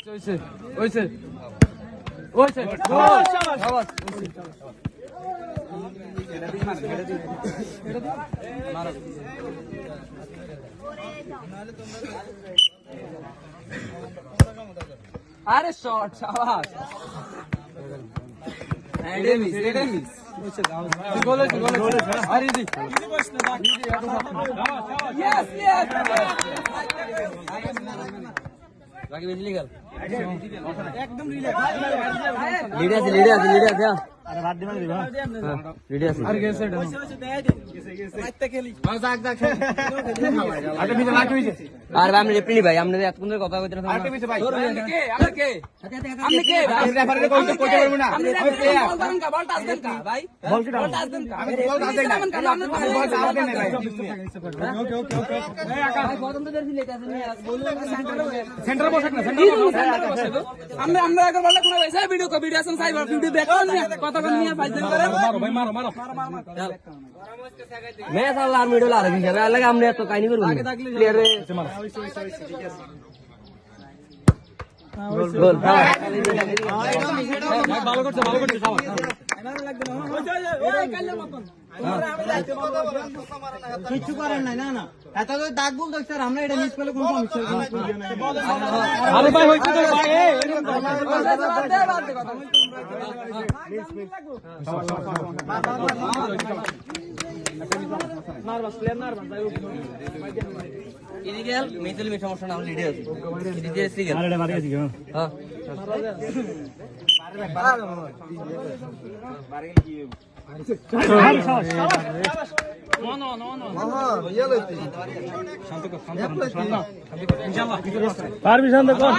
ওইছে ওইছে ওইছে গোল শাবাশ আরে শট শাবাশ এটা মিস গোল হয়েছে আরে জি ইয়েস ইয়েস বাকি বেশি লিগাল একদম লিডে আছে আরে বাদ দিবা দিবা লিডে আছে আরে গেছে এটা আইতে খেলি যাক আরে ভিতরে লাগ হইছে আরে আমি রেপ্লি ভাই আমরা এত কোন কথা কইতে না আরে পিছে ভাই আমরা কে আপনি কে ভাই রেফারিকে কইতে পারবো না আমি প্লেয়ার বল টাচ দেন কা ভাই বল টাচ দেন কা আমি বল টাচ দেন না আমি বল টাচ দেন না ভাই ওকে ভাই গৌতম তো দেখি লেখা আছে বললো সেন্টার বসাক না সেন্টার বসে আমরা একবার বললে কোন ভাই ভিডিও আছে সাইবার ভিডিও দেখো কথা কোন নিয়ে ফাইল করে মারো ভাই মারো मैं साला आर्मी डोला रही है अलग हमने तो काई नहीं करूंगा क्लियर है गोल ভালো করছে এনারে লাগবে না ওই কাল্লা মতন কিছু করেন না না এত তো দাগ বল দেখছ আমরা এটা মিস করলে কোন সমস্যা আরে ভাই হইছে তো ভাই বাদ দে কথা নার্ভাস প্লেয়ার নার্ভাস ভাই ইনিগেল মেন্টালি সমস্যা না লিডে আছে ইনিগেল সিগেল আরে মারি আছে হ্যাঁ মারি কি শান্ত ইনশাআল্লাহ পারবি শান্ত কর